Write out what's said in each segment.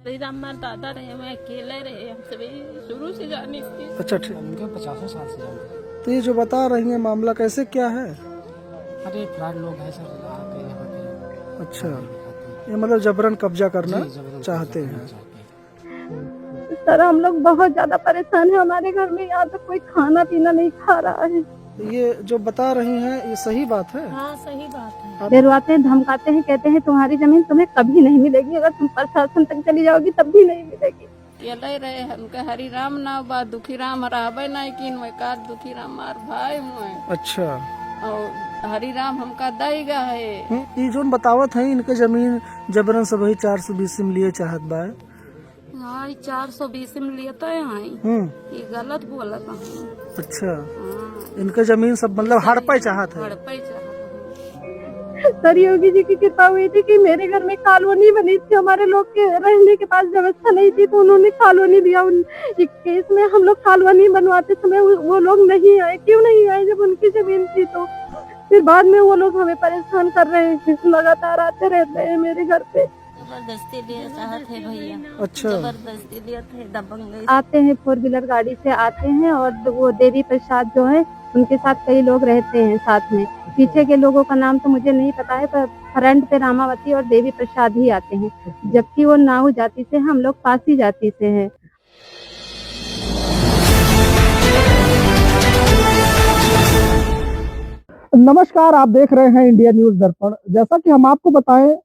श्री राम हमारे दादा रहे, हम अकेले रहे, हम सभी शुरू से जाने थे। अच्छा ठीक। उनके 50 साल से जानते हैं। तो ये जो बता रही हैं मामला कैसे क्या है? अरे फ्रॉड लोग हैं सर, आके यहाँ पे अच्छा, दिखाते ये मतलब जबरन कब्जा करना हैं। जी, जबरन चाहते कब्जा करना हैं। चाहते हैं। सर हम लोग बहुत ज्यादा परेशान हैं। हमारे घर में यहाँ तक कोई खाना पीना नहीं खा रहा है। तो ये जो बता रही हैं ये सही बात है? हाँ सही बात है। डरवाते हैं, धमकाते हैं, कहते हैं तुम्हारी जमीन तुम्हें कभी नहीं मिलेगी, अगर तुम प्रशासन तक चली जाओगी तब भी नहीं मिलेगी। अकेले रहे, हमके हरि राम नाव बा, दुखी राम रहबे नहीं किन का दुखी राम मार भाई मुए अच्छा। और हरि राम हमका दईगा है। ये जो बतावत है इनके जमीन जबरन से वही 420 में लिए चाहत बा। हाँ 420 में लिए तो यहाँ ये गलत बोलत हूँ। अच्छा, हाँ, इनके जमीन सब मतलब हड़पे चाहत है। हड़पै चाहत हूँ। सर योगी जी की कृपा हुई थी कि मेरे घर में कॉलोनी बनी थी, हमारे लोग के रहने के पास व्यवस्था नहीं थी तो उन्होंने कॉलोनी दिया। उन इस केस में हम लोग कॉलोनी बनवाते समय वो लोग नहीं आए। क्यों नहीं आए? जब उनकी जमीन थी तो फिर बाद में वो लोग हमें परेशान कर रहे हैं, लगातार आते रहते हैं मेरे घर पे। जबरदस्ती लिए चाहत है भैया। अच्छा, जबरदस्ती लिए थे, दबंग आते हैं 4 व्हीलर गाड़ी से आते हैं और वो देवी प्रसाद जो है उनके साथ कई लोग रहते हैं साथ में। पीछे के लोगों का नाम तो मुझे नहीं पता है, पर फ्रंट पे रामावती और देवी प्रसाद ही आते हैं, जबकि वो नाऊ जाति से, हम लोग पासी जाति से हैं। नमस्कार, आप देख रहे हैं इंडिया न्यूज दर्पण। जैसा कि हम आपको बताएं,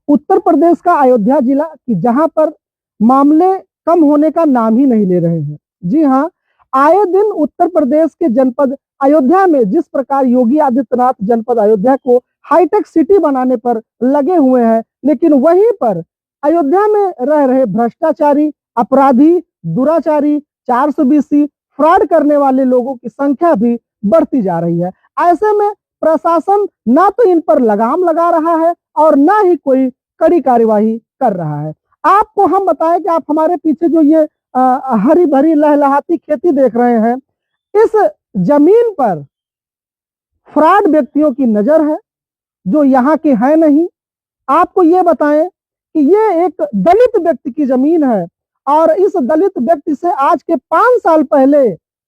उत्तर प्रदेश का अयोध्या जिला कि जहां पर मामले कम होने का नाम ही नहीं ले रहे हैं। जी हां, आए दिन उत्तर प्रदेश के जनपद अयोध्या में जिस प्रकार योगी आदित्यनाथ जनपद अयोध्या को हाईटेक सिटी बनाने पर लगे हुए हैं, लेकिन वहीं पर अयोध्या में रह रहे भ्रष्टाचारी, अपराधी, दुराचारी, 420 फ्रॉड करने वाले लोगों की संख्या भी बढ़ती जा रही है। ऐसे में प्रशासन ना तो इन पर लगाम लगा रहा है और ना ही कोई कड़ी कार्यवाही कर रहा है। आपको हम बताएं कि आप हमारे पीछे जो ये हरी भरी लहलहाती खेती देख रहे हैं, इस जमीन पर फ्रॉड व्यक्तियों की नजर है जो यहाँ के हैं नहीं। आपको ये बताएं कि ये एक दलित व्यक्ति की जमीन है और इस दलित व्यक्ति से आज के 5 साल पहले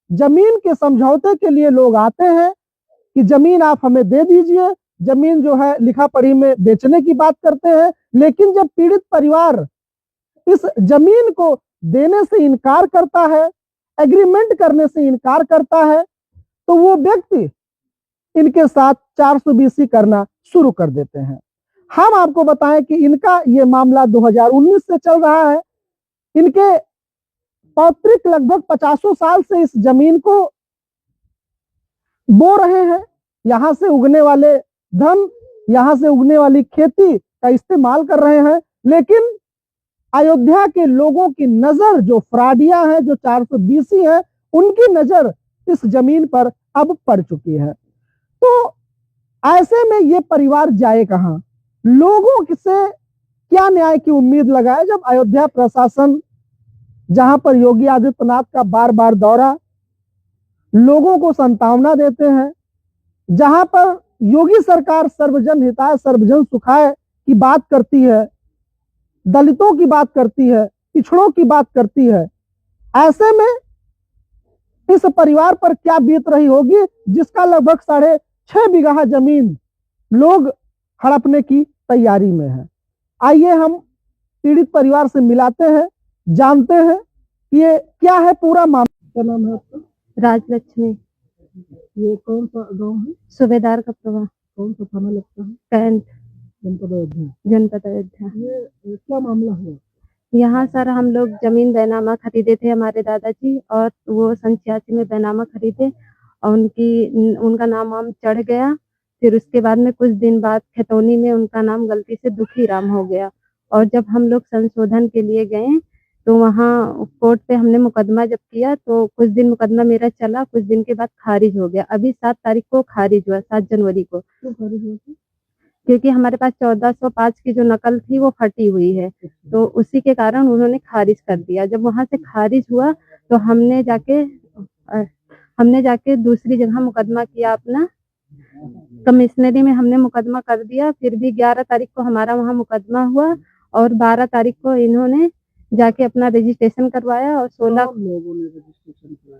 जमीन के समझौते के लिए लोग आते हैं कि जमीन आप हमें दे दीजिए। जमीन जो है लिखा पढ़ी में बेचने की बात करते हैं, लेकिन जब पीड़ित परिवार इस जमीन को देने से इनकार करता है, एग्रीमेंट करने से इनकार करता है, तो वो व्यक्ति इनके साथ 420 करना शुरू कर देते हैं। हम आपको बताएं कि इनका ये मामला 2019 से चल रहा है। इनके पौतृक लगभग 50 साल से इस जमीन को बो रहे हैं। यहां से उगने वाले धन, यहां से उगने वाली खेती का इस्तेमाल कर रहे हैं, लेकिन अयोध्या के लोगों की नजर, जो फ्रॉडिया है, जो 420 है, उनकी नजर इस जमीन पर अब पड़ चुकी है। तो ऐसे में ये परिवार जाए कहां? लोगों से क्या न्याय की उम्मीद लगाए जब अयोध्या प्रशासन, जहां पर योगी आदित्यनाथ का बार बार दौरा, लोगों को सांत्वना देते हैं, जहां पर योगी सरकार सर्वजन हिताय सर्वजन सुखाय की बात करती है, दलितों की बात करती है, पिछड़ों की बात करती है, ऐसे में इस परिवार पर क्या बीत रही होगी जिसका लगभग 6.5 बीघा जमीन लोग हड़पने की तैयारी में है। आइए हम पीड़ित परिवार से मिलाते हैं, जानते हैं कि ये क्या है पूरा मामला। क्या नाम है आपका? राजलक्ष्मी। ये कौन सा गांव है? सूबेदार का प्रवाह, कौन सा थाना लगता है? कैंट, जनपद अयोध्या। जनपद अयोध्या। ये क्या मामला हुआ? यहाँ सर हम लोग जमीन बैनामा खरीदे थे, हमारे दादाजी, और वो 86 में बैनामा खरीदे और उनका नाम वाम चढ़ गया। फिर उसके बाद में कुछ दिन बाद खतौनी में उनका नाम गलती से दुखी राम हो गया, और जब हम लोग संशोधन के लिए गए तो वहाँ कोर्ट पे हमने मुकदमा जब किया तो कुछ दिन मुकदमा मेरा चला, कुछ दिन के बाद खारिज हो गया। अभी 7 तारीख को खारिज हुआ, 7 जनवरी को। क्यों खारिज हुआ था? क्योंकि हमारे पास 1405 की जो नकल थी वो फटी हुई है, तो उसी के कारण उन्होंने खारिज कर दिया। जब वहां से खारिज हुआ तो हमने जाके दूसरी जगह मुकदमा किया, अपना कमिश्नरी में हमने मुकदमा कर दिया। फिर भी 11 तारीख को हमारा वहाँ मुकदमा हुआ और 12 तारीख को इन्होंने जाके अपना रजिस्ट्रेशन करवाया और 16 कौन लोगों ने रजिस्ट्रेशन किया?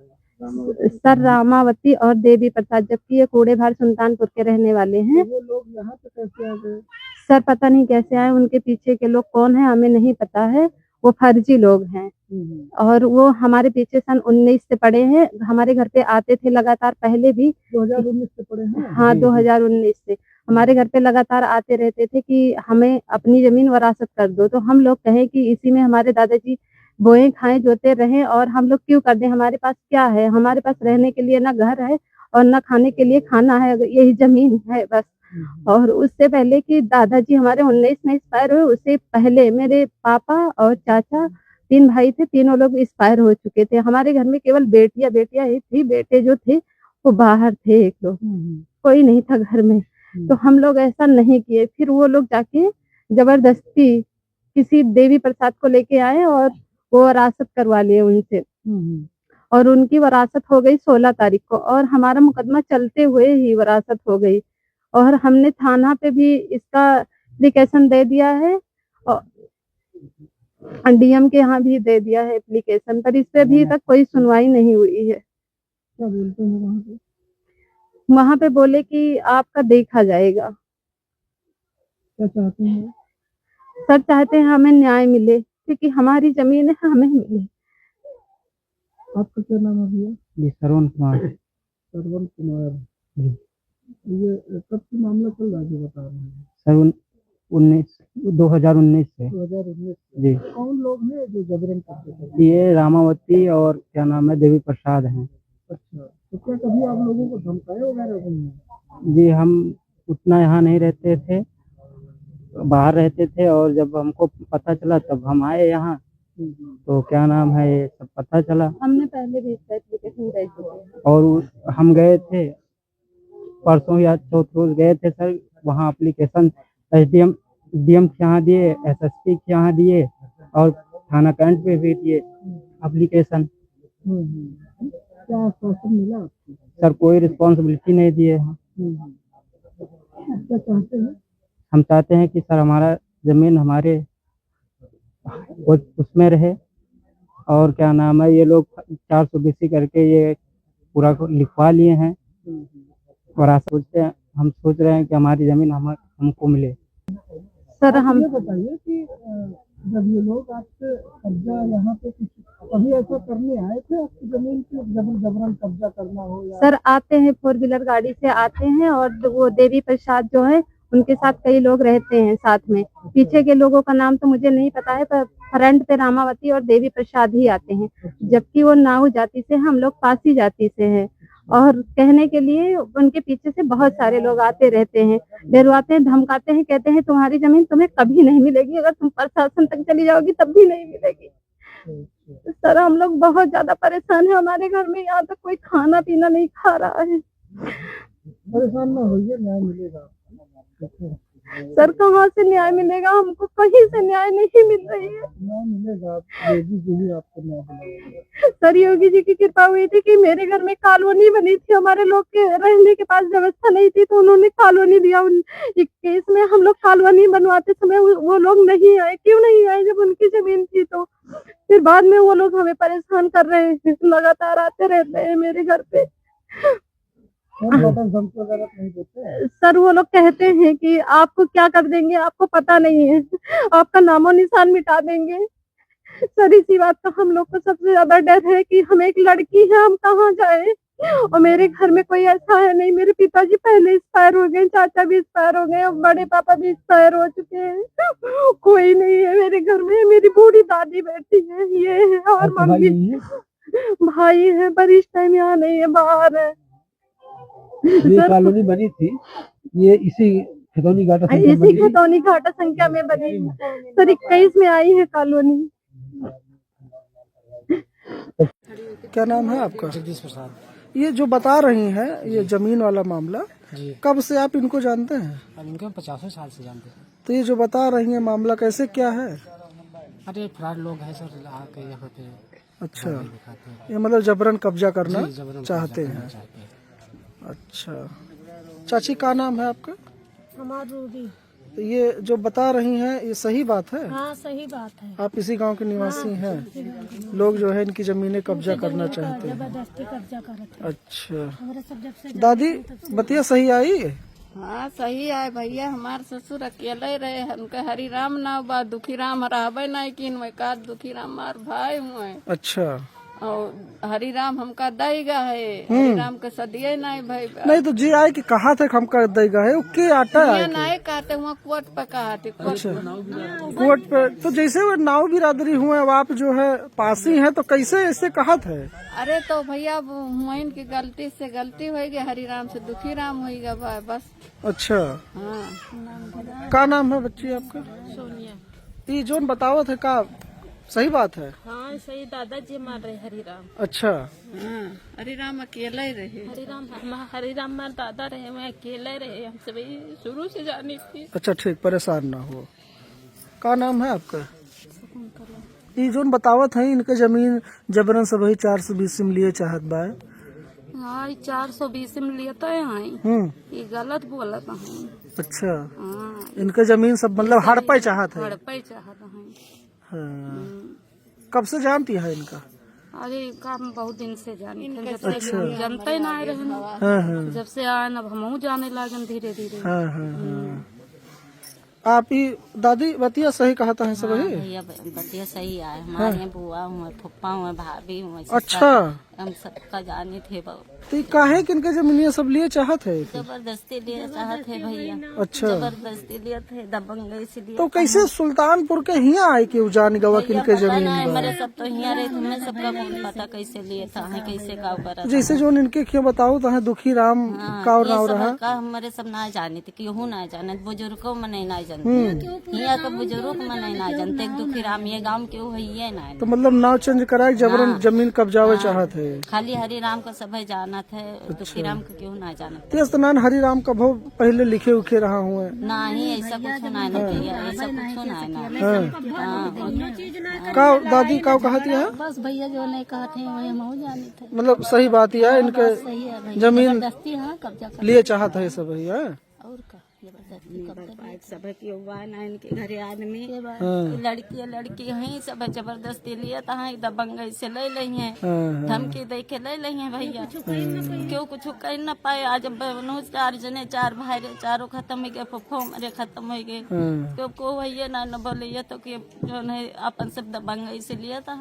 सर रामावती और देवी प्रसाद, जबकि ये कूड़े भार सुल्तानपुर के रहने वाले हैं। वो लोग यहाँ पे कैसे आ गए? सर पता नहीं कैसे आए, उनके पीछे के लोग कौन है हमें नहीं पता है, वो फर्जी लोग हैं और वो हमारे पीछे सन 19 से पड़े हैं। हमारे घर पे आते थे लगातार, पहले भी 2019 से पड़े हैं। हाँ 2019 से हमारे घर पे लगातार आते रहते थे कि हमें अपनी जमीन वरासत कर दो। तो हम लोग कहें कि इसी में हमारे दादाजी बोए खाएं जोते रहें और हम लोग क्यों कर दें, हमारे पास क्या है, हमारे पास रहने के लिए ना घर है और ना खाने के लिए खाना है, यही जमीन है बस। और उससे पहले कि दादाजी हमारे 19 में एक्सपायर हुए, उससे पहले मेरे पापा और चाचा 3 भाई थे, तीनों लोग एक्सपायर हो चुके थे। हमारे घर में केवल बेटियां ही थी, बेटे जो थे वो बाहर थे, एक लोग, कोई नहीं था घर में। तो हम लोग ऐसा नहीं किए। फिर वो लोग जाके जबरदस्ती किसी देवी प्रसाद को लेके आए और वो वरासत करवा लिए उनसे और उनकी वरासत हो गई 16 तारीख को और हमारा मुकदमा चलते हुए ही वरासत हो गई और हमने थाना पे भी इसका एप्लीकेशन दे दिया है और डीएम के यहाँ भी दे दिया है एप्लीकेशन, पर इस पे अभी तक कोई सुनवाई नहीं हुई है। क्या बोलते हैं वहाँ पे? वहाँ पे बोले कि आपका देखा जाएगा। क्या चाहते हैं? सर चाहते हैं हमें न्याय मिले क्योंकि हमारी जमीन है, हमें मिले। आपका क्या नाम है भैया? जी श्रवण कुमार। श्रवण कुमार जी। ये कब से मामला चल रहा है जो बता रहे हैं? सर 2019 से। 2019 जी। कौन लोग हैं जो जबरन करते थे? ये रामावती और क्या नाम है देवी प्रसाद हैं। अच्छा, तो क्या कभी आप लोगों को धमकाए वगैरह नहीं? जी हम उतना यहाँ नहीं रहते थे, बाहर रहते थे और जब हमको पता चला तब हम आए यहाँ। तो क्या नाम है ये सब पता चला हमने पहले भी इसका एप्लीकेशन दे दिया और हम गए थे परसों या चौथ रोज गए थे सर, वहाँ एप्लीकेशन डीएम के यहाँ दिए, एसएसपी के यहाँ दिए और थाना कैंट पे भी दिए एप्लीकेशन। क्या आश्वासन मिला आपको? सर कोई रिस्पॉन्सिबिलिटी नहीं दिए हैं। क्या चाहते हैं? हम चाहते हैं कि सर हमारा जमीन हमारे उसमें रहे और क्या नाम है ये लोग 420 करके ये पूरा लिखवा लिए हैं और हम सोच रहे हैं कि हमारी जमीन हमको मिले। सर हम ये बताइए कि जब ये लोग आपसे कब्जा यहाँ पे कभी ऐसा करने आए थे आपकी जमीन पे, जबरन कब्जा करना हो या? सर आते हैं 4 व्हीलर गाड़ी से आते हैं और वो देवी प्रसाद जो है उनके साथ कई लोग रहते हैं साथ में। पीछे के लोगों का नाम तो मुझे नहीं पता है, पर फ्रंट पे रामावती और देवी प्रसाद ही आते हैं, जबकि वो नाऊ जाति से, हम लोग पासी जाति से हैं। और कहने के लिए उनके पीछे से बहुत सारे लोग आते रहते हैं, डरवाते हैं, धमकाते हैं, कहते हैं तुम्हारी जमीन तुम्हें कभी नहीं मिलेगी, अगर तुम प्रशासन तक चली जाओगी तब भी नहीं मिलेगी। सर हम लोग बहुत ज्यादा परेशान हैं, हमारे घर में यहाँ तक कोई खाना पीना नहीं खा रहा है। परेशान ना होइए, न्याय मिलेगा। सर कहाँ से न्याय मिलेगा, हमको कहीं से न्याय नहीं मिल रही है। न्याय मिलेगा, योगी जी ही आपको न्याय दिलाएंगे। सर योगी जी की कृपा हुई थी कि मेरे घर में कॉलोनी बनी थी, हमारे लोग के रहने के पास व्यवस्था नहीं थी तो उन्होंने कॉलोनी दिया। उन एक केस में हम लोग कॉलोनी बनवाते समय वो लोग नहीं आए, क्यों नहीं आए जब उनकी जमीन थी? तो फिर बाद में वो लोग हमें परेशान कर रहे हैं, लगातार आते रहते हैं मेरे घर पे। नहीं देते? सर वो लोग कहते हैं कि आपको क्या कर देंगे, आपको पता नहीं है, आपका नामो निशान मिटा देंगे। सर इसी बात का हम लोग को सबसे ज्यादा डर है कि हम एक लड़की है, हम कहाँ जाए, और मेरे घर में कोई ऐसा है नहीं। मेरे पिताजी पहले एक्सपायर हो गए, चाचा भी एक्सपायर हो गए और बड़े पापा भी एक्सपायर हो चुके हैं। कोई नहीं है मेरे घर में, मेरी बूढ़ी दादी बैठी है, ये है और मम्मी भाई है, पर इस टाइम यहाँ नहीं है, बाहर है। ये कॉलोनी बनी थी, ये इसी खतौनी घाटा संख्या में बनी है सर, 21 में आई है कॉलोनी। क्या नाम है आपका? जगदीश प्रसाद। ये जो बता रही हैं ये जमीन वाला मामला, जी कब से आप इनको जानते हैं? अब इनको 50 साल से जानते हैं। तो ये जो बता रही हैं मामला कैसे क्या है? अरे फ्रॉड लोग हैं सर, आके यहाँ पे अच्छा, दिखाते हैं। ये मतलब जबरन कब्जा करना जी, जबरन चाहते कब्जा करना हैं। चाहते हैं। अच्छा, चाची का नाम है आपका? हमारा रूबी। तो ये जो बता रही हैं ये सही बात है? हाँ सही बात है। आप इसी गांव के निवासी हैं? लोग जो है इनकी जमीनें कब्जा करना चाहते हैं। जबरदस्ती कब्जा करत अच्छा हमारे सब जब से दादी बतिया सही आई? हाँ सही है भैया। हमार ससुर अकेले रहे, हमके हरी राम नाव बा, दुखी राम रहबे नहीं किन वे का दुखी राम मार भाई हुए। अच्छा और हरी राम हमका देगा है, हरी राम के सदिए नहीं भाई। नहीं तो जी आए कि कहा थे हम कर देगा है के आटा है ये नहीं कहते हुआ कोट पे कहते अच्छा कोर्ट पे। तो जैसे वो नाव बिरादरी हुए अब आप जो है पासी हैं तो कैसे ऐसे कहा थे? अरे तो भैया हुमायूं की गलती से गलती होगी, हरी राम से दुखी राम होगा भाई बस। अच्छा हाँ का नाम है बच्ची आपका? सोनिया। ये जोन बतावत है का सही बात है? हाँ सही दादाजी मार रहे हरी राम। अच्छा हाँ हरी राम अकेले ही रहे। हरी राम मार दादा रहे, मैं अकेले रहे, हम सभी शुरू से जानी थी। अच्छा ठीक, परेशान ना हो। का नाम है आपका? ये जोन बतावत है इनके जमीन जबरन से वही 420 में लिए चाहत बा। हाँ 420 में लिए तो यहाँ ये गलत बोलत हूँ। अच्छा हाँ इनके जमीन सब मतलब हड़पे चाहत है? हड़पे चाहत हूँ। हाँ। कब से जानती है इनका? अरे काम बहुत दिन से जानी थे, जब से जनते ना आए रहे, हाँ हाँ जब से आए अब हम जाने लागन धीरे धीरे। हाँ हाँ हाँ। आप ही दादी बतिया सही कहता है सब वही? भैया बतिया सही है। हमारे बुआ हुए, फुप्पा हुए, भाभी हुए, अच्छा हम सबका जाने थे बहुत। तो ये काहे कि इनके जमीनिया सब लिए चाहत है? जबरदस्ती लिए चाहत है भैया। अच्छा जबरदस्ती लिए थे, दबंग इसलिए। तो कैसे सुल्तानपुर के हिया आए कि उजान गवा कि इनके जमीन बा? हमारे सब तो यहाँ रहे थे, हमें सबका बहुत पता कैसे लिए था, कैसे का करा। जैसे जो इनके क्यों बताओ तो है दुखी राम का और नाव रहा का हमारे सब ना जाने थे, केहू ना जाने, बुजुर्गों में नहीं ना जानते। यहाँ के बुजुर्ग में नहीं ना जानते, दुखी राम ये गाँव के है ना। तो मतलब नाव चेंज कराए जबरन जमीन कब्जावे चाहत है? खाली हरी राम का सब जाना थे, दुखी राम का क्यों ना जाना। तेज नान हरि राम का भाव पहले लिखे उखे रहा हुए नहीं ऐसा कुछ ना भैया, ऐसा कुछ ना। का दादी का कहती है? बस भैया जो नहीं कहते हैं वही हम जाने थे। मतलब सही बात यह है इनके सही है भैया, जमीन जबरदस्ती हाँ कब्जा कर लिए चाहत है सब भैया। और का जबरदस्ती कब्जा सब के हुआ ना इनके घरे आदमी हाँ लड़की है सब जबरदस्ती लिए तो दबंग से ले ली है, हाँ धमकी दे के ले ली है भैया। क्यों कुछ कर न पाए। आज 4 जने 4 भाई रे, चारों खत्म हो गए, फुफो हमारे खत्म हो गए। हाँ। क्यों को भैया ना बोलिए तो कि जो है अपन सब दबंग से लिया था।